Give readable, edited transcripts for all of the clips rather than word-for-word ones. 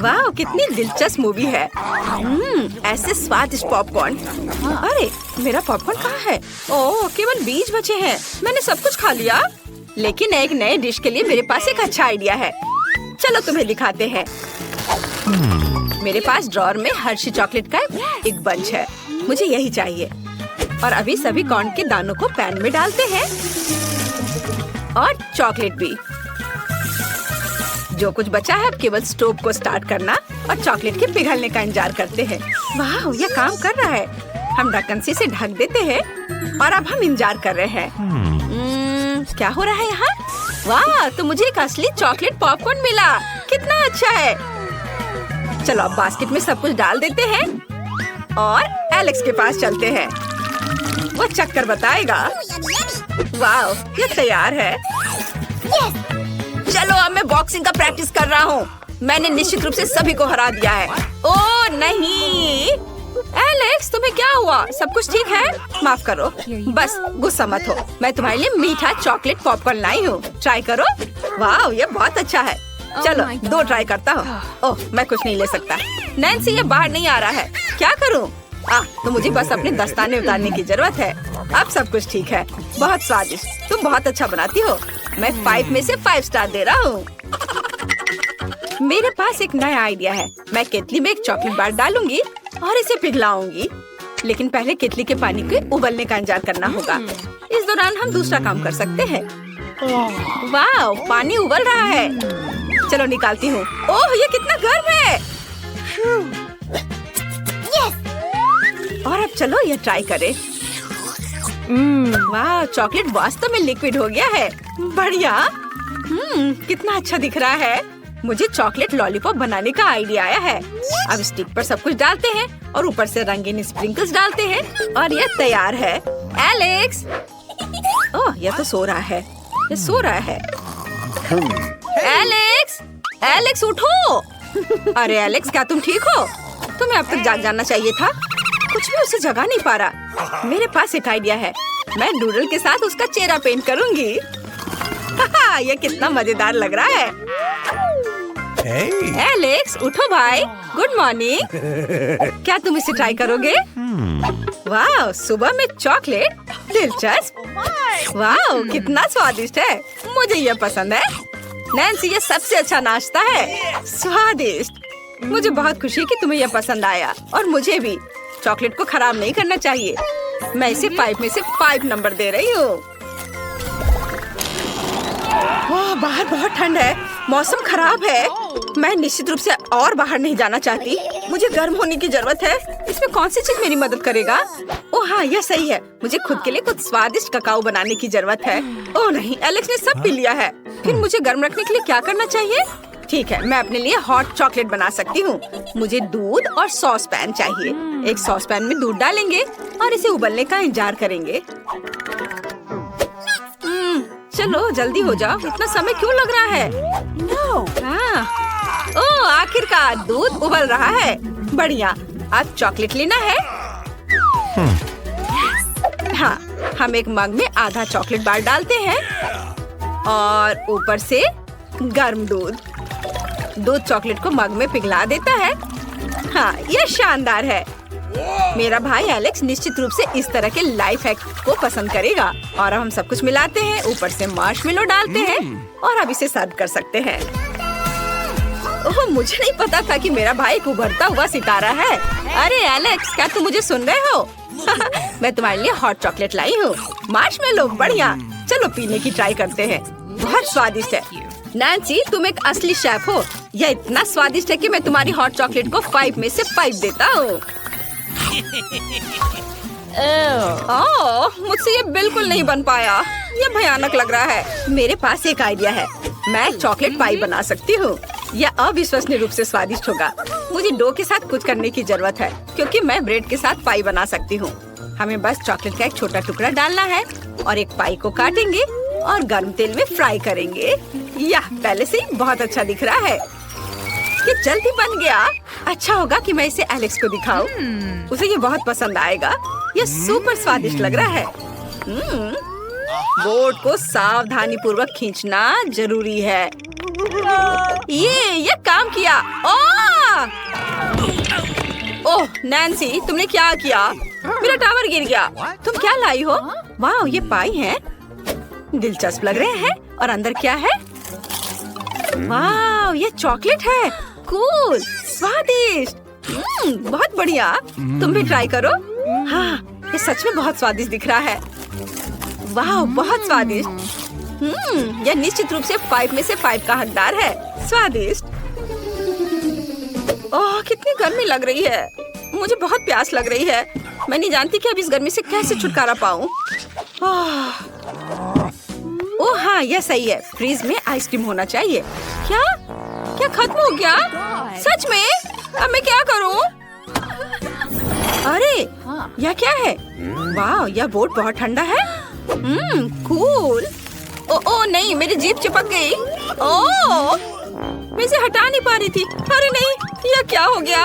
वाह, कितनी दिलचस्प मूवी है। ऐसे स्वादिष्ट पॉपकॉर्न। अरे मेरा पॉपकॉर्न कहाँ है? ओह, केवल 20 बचे हैं। मैंने सब कुछ खा लिया। लेकिन एक नए डिश के लिए मेरे पास एक अच्छा आइडिया है। चलो तुम्हें दिखाते हैं। मेरे पास ड्रॉअर में हर्शी चॉकलेट का एक बंच है। मुझे यही चाहिए। और अभी सभी कॉर्न के दानों को पैन में डालते हैं और चॉकलेट भी। जो कुछ बचा है अब केवल स्टोव को स्टार्ट करना और चॉकलेट के पिघलने का इंतजार करते हैं। वाह, ये काम कर रहा है। हम ढक्कन से इसे ढक देते हैं और अब हम इंतजार कर रहे हैं। क्या हो रहा है यहाँ? वाह, तो मुझे एक असली चॉकलेट पॉपकॉर्न मिला। कितना अच्छा है। चलो अब बास्केट में सब कुछ डाल देते हैं और एलेक्स के पास चलते हैं। वो चक्कर बताएगा। वाह, ये तैयार है। चलो अब मैं बॉक्सिंग का प्रैक्टिस कर रहा हूँ। मैंने निश्चित रूप से सभी को हरा दिया है। ओह नहीं, एलेक्स तुम्हें क्या हुआ? सब कुछ ठीक है? माफ करो, बस गुस्सा मत हो। मैं तुम्हारे लिए मीठा चॉकलेट पॉपकॉर्न लाई हूँ, ट्राई करो। वाह, ये बहुत अच्छा है। चलो 2 ट्राई करता हूँ। ओह, मैं कुछ नहीं ले सकता। नैन्सी, ये बाहर नहीं आ रहा है। क्या करूँ? तो मुझे बस अपने दस्ताने उतारने की जरूरत है। अब सब कुछ ठीक है। बहुत स्वादिष्ट। तुम बहुत अच्छा बनाती हो। मैं 5 में से 5 स्टार दे रहा हूँ। मेरे पास एक नया आइडिया है। मैं केतली में एक चॉकलेट बार डालूंगी और इसे पिघलाऊंगी। लेकिन पहले केतली के पानी के उबलने का इंतजार करना होगा। इस दौरान हम दूसरा काम कर सकते हैं। वाह, पानी उबल रहा है। चलो निकालती हूँ। ओह, ये कितना गर्म है। और अब चलो ये ट्राई करें। वाह, चॉकलेट वास्तव में लिक्विड हो गया है। बढ़िया। कितना अच्छा दिख रहा है। मुझे चॉकलेट लॉलीपॉप बनाने का आइडिया आया है। अब स्टिक पर सब कुछ डालते हैं और ऊपर से रंगीन स्प्रिंकल्स डालते हैं और ये तैयार है। एलेक्स, ओह, ये तो सो रहा है। ये सो रहा है। एलेक्स, एलेक्स उठो। अरे एलेक्स, क्या तुम ठीक हो? तुम्हें अब तक जाग जाना चाहिए था। कुछ भी उसे जगा नहीं पा रहा। मेरे पास एक आइडिया है। मैं डूडल के साथ उसका चेहरा पेंट करूंगी। ये कितना मजेदार लग रहा है। एलेक्स, उठो भाई। Good morning. क्या तुम इसे ट्राई करोगे? वाह, सुबह में चॉकलेट। दिलचस्प। वाह, कितना स्वादिष्ट है। मुझे ये पसंद है। नैन्सी, ये सबसे अच्छा नाश्ता है। स्वादिष्ट। मुझे बहुत खुशी है कि तुम्हें यह पसंद आया और मुझे भी। चॉकलेट को खराब नहीं करना चाहिए। मैं इसे 5 में से 5 नंबर दे रही हूँ। वाह, बाहर बहुत ठंड है। मौसम खराब है। मैं निश्चित रूप से और बाहर नहीं जाना चाहती। मुझे गर्म होने की जरूरत है। इसमें कौन सी चीज मेरी मदद करेगा? ओह हाँ, यह सही है। मुझे खुद के लिए कुछ स्वादिष्ट ककाओ बनाने की जरूरत है। ओह नहीं, एलेक्स ने सब पी लिया है। फिर मुझे गर्म रखने के लिए क्या करना चाहिए? ठीक है, मैं अपने लिए हॉट चॉकलेट बना सकती हूँ। मुझे दूध और सॉस पैन चाहिए। एक सॉस पैन में दूध डालेंगे और इसे उबलने का इंतजार करेंगे। चलो जल्दी हो जाओ। इतना समय क्यों लग रहा है? ओह, आखिरकार दूध उबल रहा है। बढ़िया। अब चॉकलेट लेना है। हाँ, हम एक मग में आधा चॉकलेट बार डालते हैं और ऊपर से गर्म दूध। दूध चॉकलेट को मग में पिघला देता है। हाँ, यह शानदार है। मेरा भाई एलेक्स निश्चित रूप से इस तरह के लाइफ हैक को पसंद करेगा। और अब हम सब कुछ मिलाते हैं, ऊपर से मार्शमेलो डालते हैं और अब इसे सर्व कर सकते हैं। ओह, मुझे नहीं पता था कि मेरा भाई एक उभरता हुआ सितारा है। अरे एलेक्स, क्या तुम मुझे सुन रहे हो? मैं तुम्हारे लिए हॉट चॉकलेट लाई हूँ। मार्शमेलो, बढ़िया। चलो पीने की ट्राई करते हैं। बहुत स्वादिष्ट है। नैन्सी, तुम एक असली शेफ हो। यह इतना स्वादिष्ट है कि मैं तुम्हारी हॉट चॉकलेट को 5 में से 5 देता हूँ। मुझसे ये बिल्कुल नहीं बन पाया। ये भयानक लग रहा है। मेरे पास एक आइडिया है। मैं चॉकलेट पाई बना सकती हूँ। यह अविश्वसनीय रूप से स्वादिष्ट होगा। मुझे डो के साथ कुछ करने की जरूरत है क्योंकि मैं ब्रेड के साथ पाई बना सकती हूँ। हमें बस चॉकलेट का एक छोटा टुकड़ा डालना है और एक पाई को काटेंगे और गर्म तेल में फ्राई करेंगे। यह पहले से ही बहुत अच्छा दिख रहा है। ये जल्दी बन गया। अच्छा होगा कि मैं इसे एलेक्स को दिखाऊं। उसे ये बहुत पसंद आएगा। ये सुपर स्वादिष्ट लग रहा है। बोर्ड को सावधानी पूर्वक खींचना जरूरी है। ये काम किया। ओह! ओह नैन्सी, तुमने क्या किया? मेरा टावर गिर गया। तुम क्या लाई हो? वाह, ये पाई है, दिलचस्प लग रहे हैं। और अंदर क्या है? वाह, ये चॉकलेट है। कूल, स्वादिष्ट। बहुत बढ़िया। तुम भी ट्राई करो। हाँ, ये सच में बहुत स्वादिष्ट दिख रहा है। वाह, बहुत स्वादिष्ट। यह निश्चित रूप से 5 में से 5 का हकदार है। स्वादिष्ट। ओह, कितनी गर्मी लग रही है। मुझे बहुत प्यास लग रही है। मैं नहीं जानती कि अब इस गर्मी से कैसे छुटकारा पाऊं। ओह हाँ, यह सही है। फ्रीज में आइसक्रीम होना चाहिए। क्या क्या खत्म हो गया? सच में? अब मैं क्या करूं? अरे यह क्या है? वाह, यह बोर्ड बहुत ठंडा है। कूल। ओ नहीं, मेरी जीभ चिपक गई। ओह, मैं इसे हटा नहीं पा रही थी। अरे नहीं, यह क्या हो गया?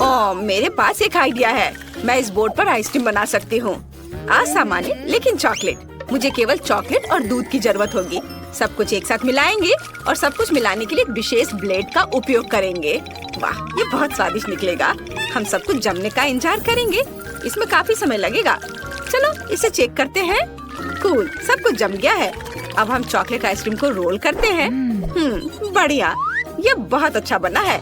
ओह, मेरे पास एक आइडिया है। मैं इस बोर्ड पर आइसक्रीम बना सकती हूँ। असामान्य लेकिन चॉकलेट। मुझे केवल चॉकलेट और दूध की जरूरत होगी। सब कुछ एक साथ मिलाएंगे और सब कुछ मिलाने के लिए एक विशेष ब्लेड का उपयोग करेंगे। वाह, ये बहुत स्वादिष्ट निकलेगा। हम सब कुछ जमने का इंतजार करेंगे। इसमें काफी समय लगेगा। चलो इसे चेक करते हैं। कूल, सब कुछ जम गया है। अब हम चॉकलेट आइसक्रीम को रोल करते हैं। बढ़िया, ये बहुत अच्छा बना है।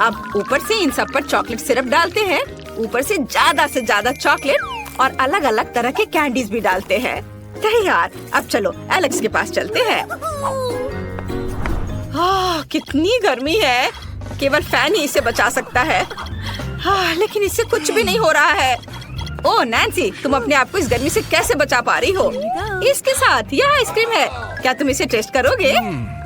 अब ऊपर से इन सब पर चॉकलेट सिरप डालते हैं। ऊपर से ज्यादा चॉकलेट और अलग अलग तरह के कैंडीज भी डालते हैं। तैयार। अब चलो एलेक्स के पास चलते हैं। कितनी गर्मी है। केवल फैन ही इसे बचा सकता है। लेकिन इससे कुछ भी नहीं हो रहा है। ओह नैन्सी, तुम अपने आप को इस गर्मी से कैसे बचा पा रही हो? इसके साथ यह आइसक्रीम है। क्या तुम इसे टेस्ट करोगे?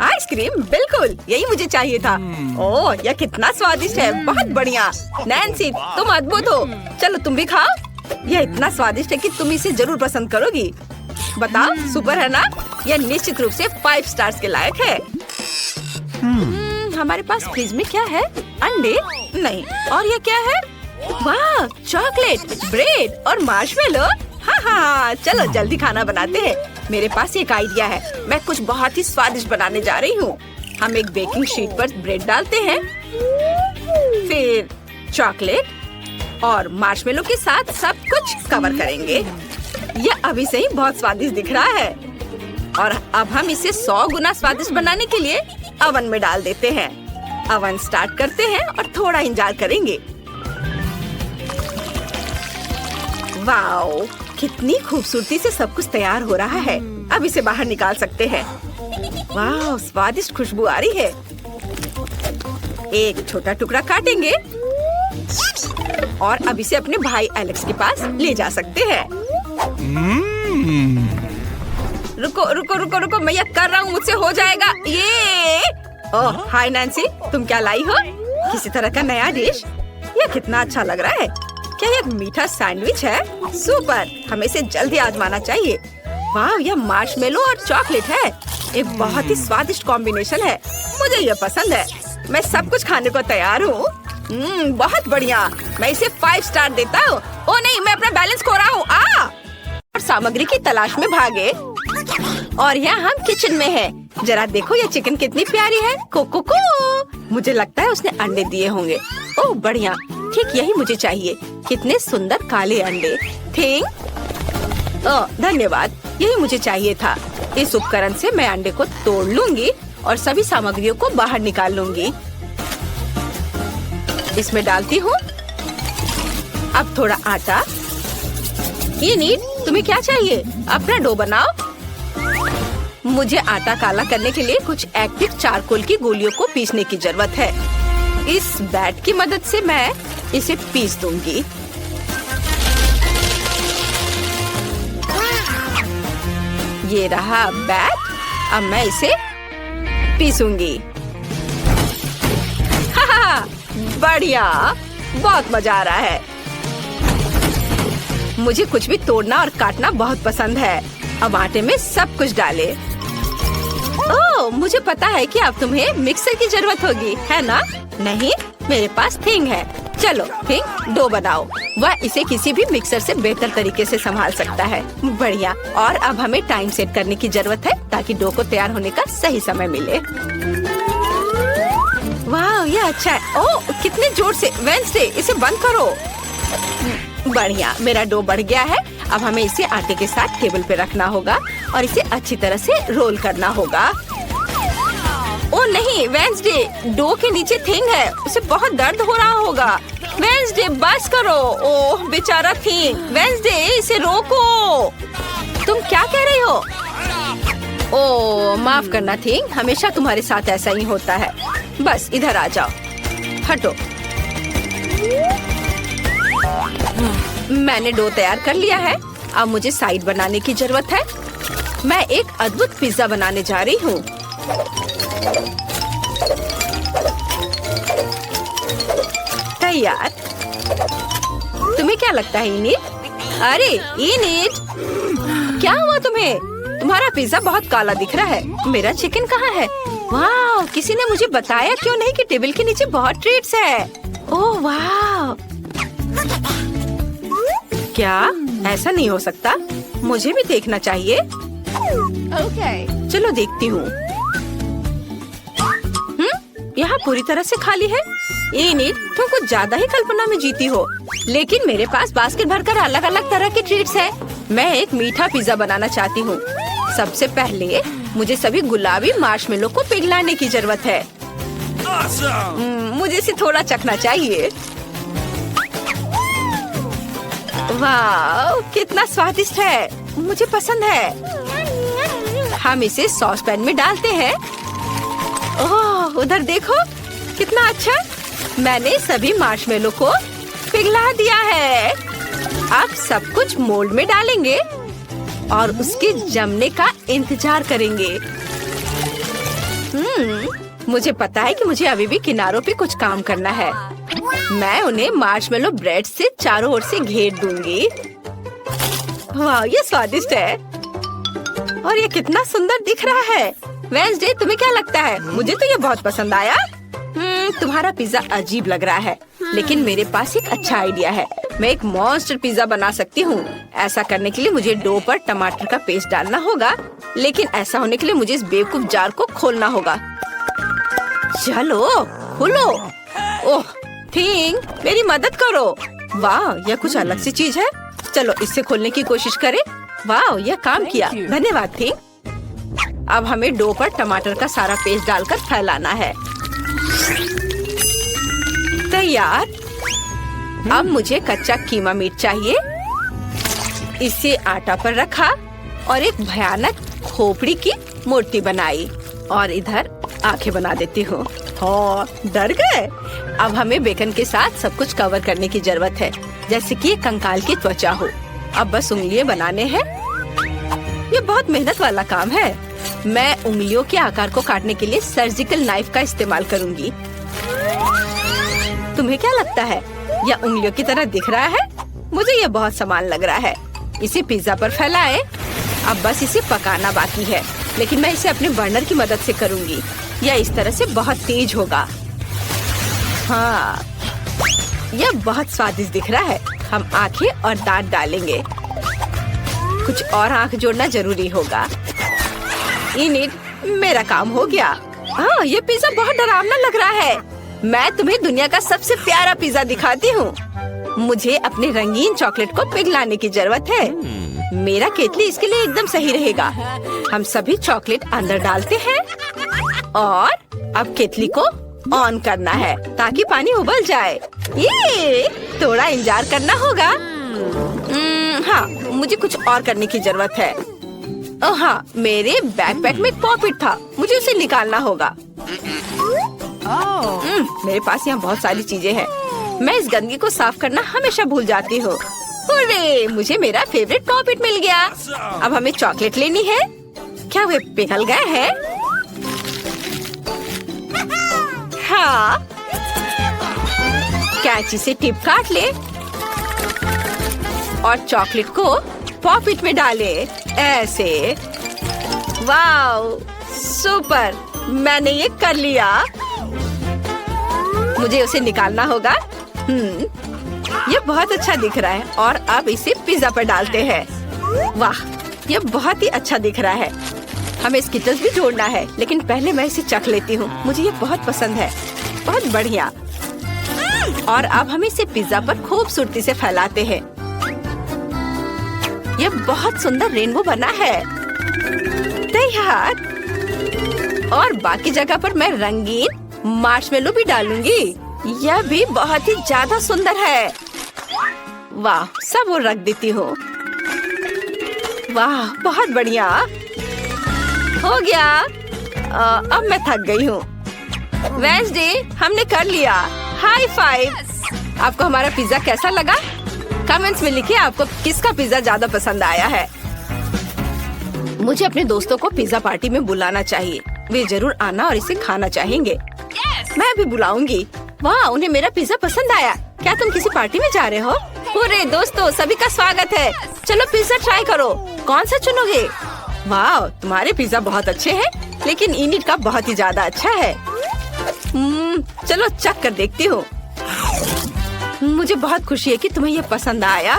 आइसक्रीम? बिल्कुल, यही मुझे चाहिए था। ओह, यह कितना स्वादिष्ट है। बहुत बढ़िया नैन्सी, तुम अद्भुत हो। चलो तुम भी खाओ। यह इतना स्वादिष्ट है कि तुम इसे जरूर पसंद करोगी। बताओ, सुपर है ना? यह निश्चित रूप से 5 स्टार्स के लायक है। हमारे पास फ्रिज में क्या है? अंडे? नहीं। और यह क्या है? वाह, चॉकलेट, ब्रेड और मार्शमेलो। हाँ, चलो जल्दी खाना बनाते हैं। मेरे पास एक आइडिया है। मैं कुछ बहुत ही स्वादिष्ट बनाने जा रही हूँ। हम एक बेकिंग शीट पर ब्रेड डालते हैं, फिर चॉकलेट और मार्शमेलो के साथ सब कुछ कवर करेंगे। यह अभी से ही बहुत स्वादिष्ट दिख रहा है। और अब हम इसे 100 गुना स्वादिष्ट बनाने के लिए अवन में डाल देते हैं। अवन स्टार्ट करते हैं और थोड़ा इंतजार करेंगे। वाओ, कितनी खूबसूरती से सब कुछ तैयार हो रहा है। अब इसे बाहर निकाल सकते हैं। वाह, स्वादिष्ट खुशबू आ रही है। एक छोटा टुकड़ा काटेंगे और अब इसे अपने भाई एलेक्स के पास ले जा सकते हैं। रुको रुको रुको रुको, मैं यह कर रहा हूँ, मुझसे हो जाएगा ये। ओह हाय नैन्सी, तुम क्या लाई हो? किसी तरह का नया डिश? यह कितना अच्छा लग रहा है। क्या यह मीठा सैंडविच है? सुपर, हमें इसे जल्दी आजमाना चाहिए। वाह, यह मार्शमेलो और चॉकलेट है। एक बहुत ही स्वादिष्ट कॉम्बिनेशन है। मुझे यह पसंद है। मैं सब कुछ खाने को तैयार हूँ। बहुत बढ़िया। मैं इसे 5 स्टार देता हूँ। ओ नहीं, मैं अपना बैलेंस खो रहा हूँ। और सामग्री की तलाश में भागे। और यहाँ हम किचन में हैं। जरा देखो ये चिकन कितनी प्यारी है। को मुझे लगता है उसने अंडे दिए होंगे। ओह बढ़िया, ठीक यही मुझे चाहिए। कितने सुंदर काले अंडे। ओह धन्यवाद, यही मुझे चाहिए था। इस उपकरण से मैं अंडे को तोड़ लूंगी और सभी सामग्रियों को बाहर निकाल लूंगी। इसमें डालती हूँ। अब थोड़ा आटा। ये नीट, तुम्हें क्या चाहिए? अपना डो बनाओ। मुझे आटा काला करने के लिए कुछ एक्टिव चारकोल की गोलियों को पीसने की जरूरत है। इस बैट की मदद से मैं इसे पीस दूंगी। ये रहा बैट। अब मैं इसे पीसूंगी। बढ़िया, बहुत मजा आ रहा है। मुझे कुछ भी तोड़ना और काटना बहुत पसंद है। अब आटे में सब कुछ डाले। ओह, मुझे पता है कि अब तुम्हें मिक्सर की जरूरत होगी, है ना? नहीं, मेरे पास थिंग है। चलो थिंग डो बनाओ। वह इसे किसी भी मिक्सर से बेहतर तरीके से संभाल सकता है। बढ़िया। और अब हमें टाइम सेट करने की जरूरत है ताकि डो को तैयार होने का सही समय मिले। वाह, ये अच्छा है। ओह, कितने जोर से। वेंसडे, इसे बंद करो। बढ़िया, मेरा डो बढ़ गया है। अब हमें इसे आटे के साथ टेबल पे रखना होगा और इसे अच्छी तरह से रोल करना होगा। ओह नहीं, वेंसडे, डो के नीचे थिंग है, उसे बहुत दर्द हो रहा होगा। वेंसडे, बस करो। ओह बेचारा थिंग। वेंसडे, इसे रोको। तुम क्या कह रही हो? ओह माफ करना थिंग, हमेशा तुम्हारे साथ ऐसा ही होता है। बस इधर आ जाओ, हटो। मैंने डो तैयार कर लिया है। अब मुझे साइड बनाने की जरूरत है। मैं एक अद्भुत पिज्जा बनाने जा रही हूँ। तैयार। तुम्हें क्या लगता है इनिट? अरे इनिट, क्या हुआ तुम्हें? तुम्हारा पिज्जा बहुत काला दिख रहा है। मेरा चिकन कहाँ है? वाह, किसी ने मुझे बताया क्यों नहीं कि टेबल के नीचे बहुत ट्रीट्स है। ओह वाह, क्या ऐसा नहीं हो सकता? मुझे भी देखना चाहिए। चलो देखती हूँ। यहाँ पूरी तरह से खाली है। इनिट, तुम कुछ ज्यादा ही कल्पना में जीती हो। लेकिन मेरे पास बास्केट भरकर अलग अलग तरह के ट्रीट्स है। मैं एक मीठा पिज्जा बनाना चाहती हूँ। सबसे पहले मुझे सभी गुलाबी मार्शमेलो को पिघलाने की जरूरत है। मुझे इसे थोड़ा चखना चाहिए। वाह, कितना स्वादिष्ट है, मुझे पसंद है। हम इसे सॉस पैन में डालते हैं। ओह, उधर देखो, कितना अच्छा। मैंने सभी मार्शमेलो को पिघला दिया है। अब सब कुछ मोल्ड में डालेंगे और उसके जमने का इंतजार करेंगे। मुझे पता है कि मुझे अभी भी किनारों पे कुछ काम करना है। मैं उन्हें मार्शमेलो ब्रेड से चारों ओर से घेर दूंगी। वाह, ये स्वादिष्ट है और ये कितना सुंदर दिख रहा है। वेंसडे, तुम्हें क्या लगता है? मुझे तो ये बहुत पसंद आया। तुम्हारा पिज्जा अजीब लग रहा है, लेकिन मेरे पास एक अच्छा आइडिया है। मैं एक मॉन्स्टर पिज्जा बना सकती हूँ। ऐसा करने के लिए मुझे डो पर टमाटर का पेस्ट डालना होगा, लेकिन ऐसा होने के लिए मुझे इस बेवकूफ जार को खोलना होगा। चलो खोलो। ओह थिंग, मेरी मदद करो। वाह, यह कुछ अलग सी चीज है। चलो इससे खोलने की कोशिश करें। वाह, यह काम किया, धन्यवाद थिंग। अब हमें डो पर टमाटर का सारा पेस्ट डालकर फैलाना है। तैयार। अब मुझे कच्चा कीमा मीट चाहिए। इसे आटा पर रखा और एक भयानक खोपड़ी की मूर्ति बनाई और इधर आंखें बना देती हूँ। डर गए? अब हमें बेकन के साथ सब कुछ कवर करने की जरूरत है, जैसे कि कंकाल की त्वचा हो। अब बस उंगलियां बनाने हैं। ये बहुत मेहनत वाला काम है। मैं उंगलियों के आकार को काटने के लिए सर्जिकल नाइफ का इस्तेमाल करूंगी। तुम्हें क्या लगता है? यह उंगलियों की तरह दिख रहा है? मुझे यह बहुत समान लग रहा है। इसे पिज्जा पर फैलाएं। अब बस इसे पकाना बाकी है, लेकिन मैं इसे अपने बर्नर की मदद से करूंगी। यह इस तरह से बहुत तेज होगा। हाँ, यह बहुत स्वादिष्ट दिख रहा है। हम आंखें और दांत डालेंगे। कुछ और आंख जोड़ना जरूरी होगा। इनिट, मेरा काम हो गया। हाँ, ये पिज्जा बहुत डरावना लग रहा है। मैं तुम्हें दुनिया का सबसे प्यारा पिज्जा दिखाती हूँ। मुझे अपने रंगीन चॉकलेट को पिघलाने की जरूरत है। मेरा केतली इसके लिए एकदम सही रहेगा। हम सभी चॉकलेट अंदर डालते हैं और अब केतली को ऑन करना है ताकि पानी उबल जाए। ये थोड़ा इंतजार करना होगा। हाँ, मुझे कुछ और करने की जरूरत है। हाँ, मेरे बैकपैक में एक पॉकेट था, मुझे उसे निकालना होगा। मेरे पास यहाँ बहुत सारी चीजें हैं। मैं इस गंदगी को साफ करना हमेशा भूल जाती हूँ। हुर्रे, मुझे मेरा फेवरेट पॉकेट मिल गया। अब हमें चॉकलेट लेनी है। क्या वे पिघल गए हैं? हाँ, कैंची से टिप काट ले और चॉकलेट को पॉकेट में डाले, ऐसे। वाव, सुपर, मैंने ये कर लिया। मुझे उसे निकालना होगा। ये बहुत अच्छा दिख रहा है और अब इसे पिज्जा पर डालते हैं। वाह, ये बहुत ही अच्छा दिख रहा है। हमें स्किटल्स भी जोड़ना है, लेकिन पहले मैं इसे चख लेती हूँ। मुझे ये बहुत पसंद है। बहुत बढ़िया। और अब हम इसे पिज्जा पर खूबसूरती से फैलाते हैं। यह बहुत सुंदर रेनबो बना है। तैयार। और बाकी जगह पर मैं रंगीन मार्शमेलो भी डालूंगी। यह भी बहुत ही ज्यादा सुंदर है। वाह, सब वो रख देती हूँ। वाह, बहुत बढ़िया हो गया। अब मैं थक गई हूँ। वेंसडे, हमने कर लिया। High five. आपको हमारा पिज्जा कैसा लगा? कमेंट्स में लिखिए आपको किसका पिज्जा ज्यादा पसंद आया है। मुझे अपने दोस्तों को पिज्जा पार्टी में बुलाना चाहिए। वे जरूर आना और इसे खाना चाहेंगे। मैं भी बुलाऊंगी। वाह, उन्हें मेरा पिज्जा पसंद आया। क्या तुम किसी पार्टी में जा रहे हो? पूरे दोस्तों, सभी का स्वागत है। चलो पिज्जा ट्राई करो। कौन सा चुनोगे? वाह, तुम्हारे पिज्जा बहुत अच्छे हैं, लेकिन इनिट का बहुत ही ज्यादा अच्छा है। चलो चख कर देखती हूँ। मुझे बहुत खुशी है कि तुम्हें यह पसंद आया।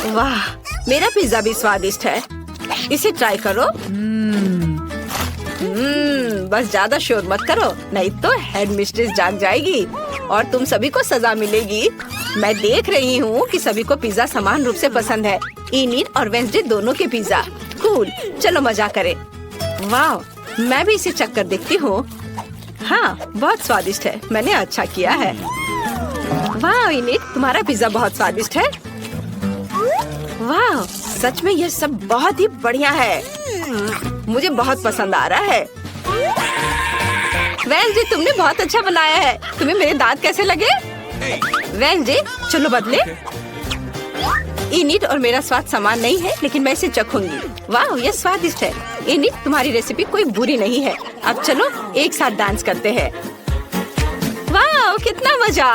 वाह, मेरा पिज्जा भी स्वादिष्ट है। इसे ट्राई करो। बस ज्यादा शोर मत करो, नहीं तो हेड मिस्ट्रेस जाग जाएगी और तुम सभी को सजा मिलेगी। मैं देख रही हूँ कि सभी को पिज्जा समान रूप से पसंद है। इनिट और वेंसडे दोनों के पिज्जा। कूल, चलो मजा करें। वाह, मैं भी इसे चख कर देखती हूँ। हाँ, बहुत स्वादिष्ट है। मैंने अच्छा किया है। वाह इनिट, तुम्हारा पिज्जा बहुत स्वादिष्ट है। वाह, सच में यह सब बहुत ही बढ़िया है। मुझे बहुत पसंद आ रहा है। वेंसडे, तुमने बहुत अच्छा बनाया है। तुम्हें मेरे दांत कैसे लगे? वेंसडे, चलो बदले। इनिट और मेरा स्वाद समान नहीं है, लेकिन मैं इसे चखूंगी। वाह, यह स्वादिष्ट है। इनिट, तुम्हारी रेसिपी कोई बुरी नहीं है। अब चलो एक साथ डांस करते हैं। वाह, कितना मजा।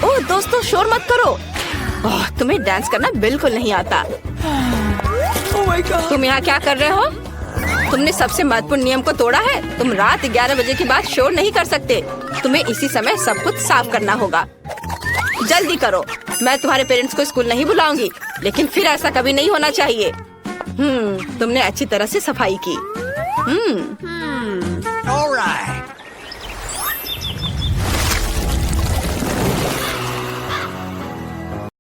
ओह दोस्तों, शोर मत करो। ओह, तुम्हें डांस करना बिल्कुल नहीं आता। तुम यहाँ क्या कर रहे हो? तुमने सबसे महत्वपूर्ण नियम को तोड़ा है। तुम रात 11 बजे के बाद शोर नहीं कर सकते। तुम्हें इसी समय सब कुछ साफ करना होगा। जल्दी करो। मैं तुम्हारे पेरेंट्स को स्कूल नहीं बुलाऊंगी, लेकिन फिर ऐसा कभी नहीं होना चाहिए। तुमने अच्छी तरह से सफाई की।